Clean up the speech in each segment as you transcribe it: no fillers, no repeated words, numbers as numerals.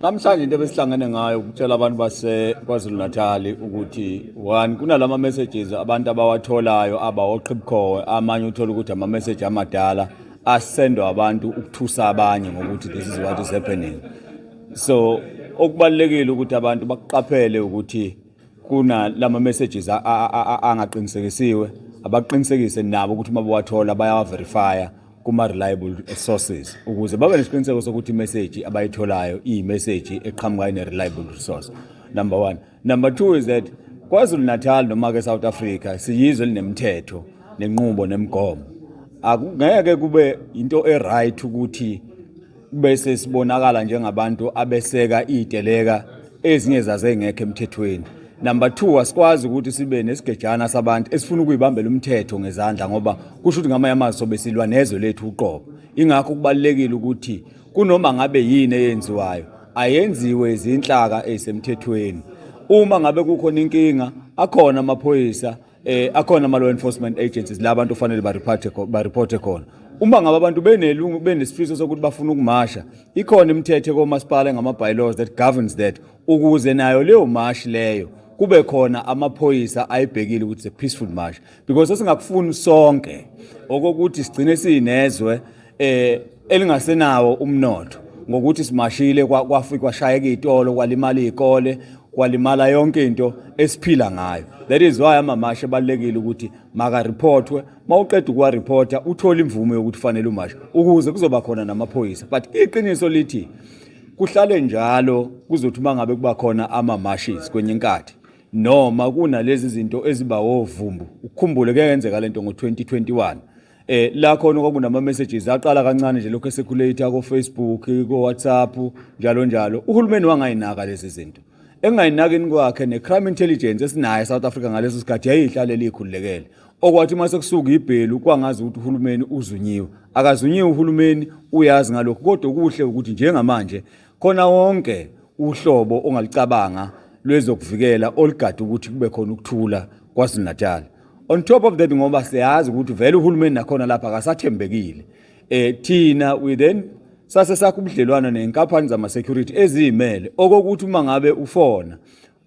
Namhlanje into besihlangene ngayo ukutshela abantu base KwaZulu Natal ukuthi one kunalama messages abantu abawatholayo abawoqhibukhowe amanye uthola ukuthi ama message amadala asendwa abantu ukuthusa abanye ngokuthi this is what is happening. So okubalekile ukuthi abantu baqaphele ukuthi kuna lama messages angaqinisekisiwe abaqinisekise nabo ukuthi mabawathola bayawa verify kuma reliable sources ukuze babe nesiqiniseko sokuthi imessage abayitholayo imessage eqhamuka ine reliable resource. Number 1. Number 2 is that KwaZulu Natal noma ke South Africa siyizwe linemthetho nenqubo nemigomo. Akungeke kube into eright ukuthi bese sibonakala njengabantu abeseka iteleka ezinye zazengekho emthethweni. Number 2, asikwazi ukuthi sibe nesigejana sabantu esifuna ukuyibambela umthetho ngezandla ngoba kusho ukuthi ngamanye amazwi besilwa nezwe lethu uqobo. Ingakho kubalekile ukuthi kunoma ngabe yini eyenziwayo ayenziwe izinhlaka ezisemthethweni. Uma ngabe kukhona inkinga akhona amaphoyisa akhona ama law enforcement agencies la abantu kufanele ba report khona. Uma ngabe abantu benesifiso sokuthi bafuna ukumasha ikhona imithetho komasipala ngama bylaws that governs that ukuze nayo leyo march leyo kube khona amaphoyisa ayibhekile ukuthi a peaceful march because singakufuni sonke okokuthi sigcine sinezwe elingasenawo umnotho ngokuthi simashile kwafika kwashayeka izitolo kwalimala izikole kwalimala yonke into esiphila ngayo. That is why amamasha balekile ukuthi maka reportwe mawuqeda ukwa reporter uthola imvume yokuthi fanele umasha ukuze kuzoba khona namaphoyisa. But iqiniso lithi kuhlale njalo kuzothi mangabe kuba khona ama-marches kwenye inkathi noma kunalezi zinto eziba ovumbu ukukhumbule kuyenzeka lento ngo2021 la khona kwakunama messages aqala kancane nje lokho eseculator ko Facebook ko WhatsApp njalo njalo. Uhulumeni wangayinaka lezi zinto engayinakeni kwakhe ne-crime intelligence esinayo South Africa ngaleso sikhathi yayihlalela ikhululekele okwathi mase kusuka ibhelu kwangazi ukuthi uhulumeni uzunyiwe akazunyiwe uhulumeni uyazi ngalokho kodwa kuhle ukuthi njengamanje khona wonke uhlobo ongalicabanga lwezokuvikela oligada ukuthi kube khona ukuthula KwaZulu Natal. On top of that ngoba siyazi ukuthi vele uhulumeni nakhona lapha akasathembekile thina we then sase sakubudlelwana nenkampani zama security ezimele okokuthi uma ngabe ufona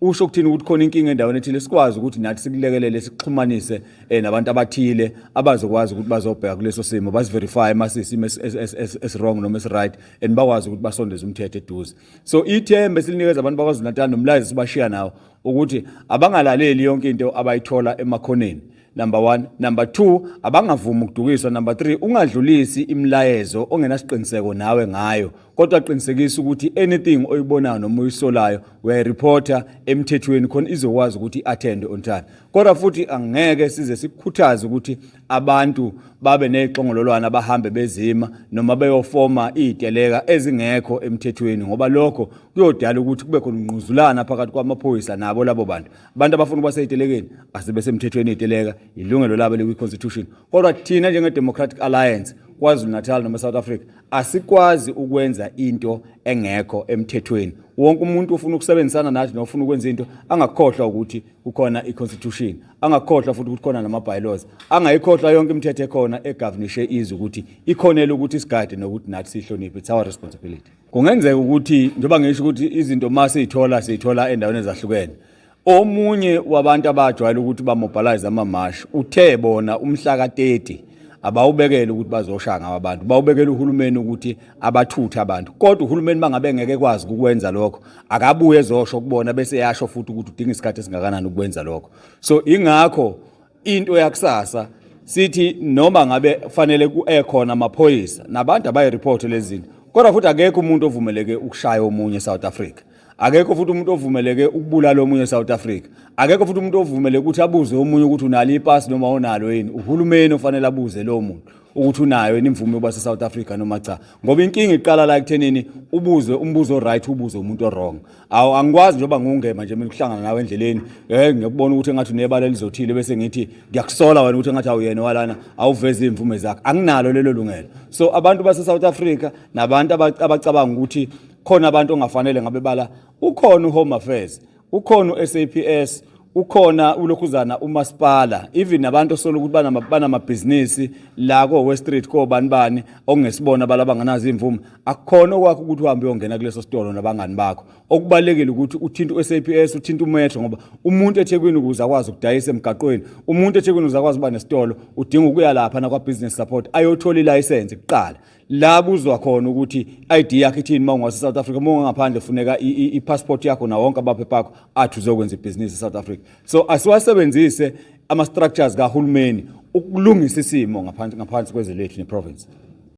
usho ukuthini ukuthi khona inkinga endaweni ethile sikwazi ukuthi nathi sikulekelele sixhumanise nabantu abathile abazokwazi ukuthi bazobheka kuleso simo basiverify masisimo es wrong noma es right and bakwazi ukuthi basondeze umthetho eduze. So ithembe silinikeza abantu bakwaZulu Natal nomlazi sibashiya nawo ukuthi abangalaleli yonke into abayithola emakhoneni. Number 1. Number 2, abangavuma ukudukiswa. Number 3, ungadlulisi imlayezo ongenasiqiniseko nawe ngayo kodwa qinisekisa ukuthi anything oyibonayo noma uyisolayo uyayireporta emthethweni khona izokwazi ukuthi attend on time. Kodwa futhi angeke size sikukhuthaze ukuthi abantu babe neqongololwana bahambe bezima noma beyofoma iteleka ezingekho emthethweni ngoba lokho kuyodala ukuthi kube khona ungquzulana phakathi kwamaphoyisa nabo labo bantu abafuna ukuba seyitelekeni asibe semthethweni iteleka ilungelo labo le constitution. Kodwa thina njenge Democratic Alliance KwaZulu Natal noma South Africa asikwazi ukwenza into engekho emthethweni. Wonke umuntu ufuna ukusebenzisana nathi nofuna ukwenza into angakhohlwa ukuthi kukhona iconstitution, angakhohlwa futhi ukuthi khona nama bylaws, angayikhohlwa yonke imithetho ekhona egovernishe izwe ukuthi ikhonela ukuthi isigade nokuthi nathi sihloniphe. It's our responsibility. Kungenzeka ukuthi njengoba ngisho ukuthi izinto mase sithola endaweni ezahlukene. Omunye wabantu abajwayele ukuthi bamobilize ama-march uthe bona umhla ka30 abawubekele ukuthi bazoshanga abantu bawubekele uhulumeni ukuthi abathutha abantu kodwa uhulumeni bangabe ngeke kwazi ukwenza lokho akabuye ezosho kubona bese yasho futhi ukuthi udinga isikhathi esingakanani ukwenza lokho. So ingakho into yakusasa sithi noma ngabe kufanele kuekhona amaphoyisa nabantu abayireport lezi zinto kodwa futhi akekho umuntu ovumeleke ukushaya omunye South Africa. Akekho futhi umuntu ovumeleke ukubulala omunye South Africa. Akekho futhi umuntu ovumeleke ukuthi abuze omunye ukuthi unalo ipass noma unalo yini. Uhulumeni ofanele abuze lo muntu ukuthi unayo imvume yokuba se-South Africa noma cha. Ngoba inkinga iqala la ekuthenini ubuze umbuzo right ubuze umuntu wrong. Angikwazi njengoba ngungema nje mina kuhlangana nawe endleleni ngiyakubona ukuthi engathi unebala lizothile bese ngithi ngiyakusola wena ukuthi engathi awuyena walana awuveze imvume zakhe. Anginalo lelo lungelo. So abantu base-South Africa nabantu abacabanga ukuthi khona abantu ongafanele ngabe bala ukhona uHome Affairs ukhona uSAPS ukhona ulokhuzana umasipala even nabantu osola ukuthi banamabhizinisi la ko West Street ko bani okungesibona balaba nganazi imvume akukhona okwakho ukuthi uhambe uyongena kuleso sitolo nabangani bakho okubalekile ukuthi uthinta uSAPS uthinta uMetro ngoba umuntu eThekwini ukuze akwazi ukudayisa emgaqweni umuntu eThekwini ukuze akwazi ukuba nesitolo udinga ukuya lapha na kwa business support ayothola ilicense kuqala la buzwa khona ukuthi ID yakhe ithini mawungase South Africa mawungaphandle funeka iPassport yakho na wonke abaphepha akho athi uzokwenza ibusiness eSouth Africa so asiwasebenzise ama structures kahulumeni ukulungisa isimo ngaphansi kwezelethu neprovince.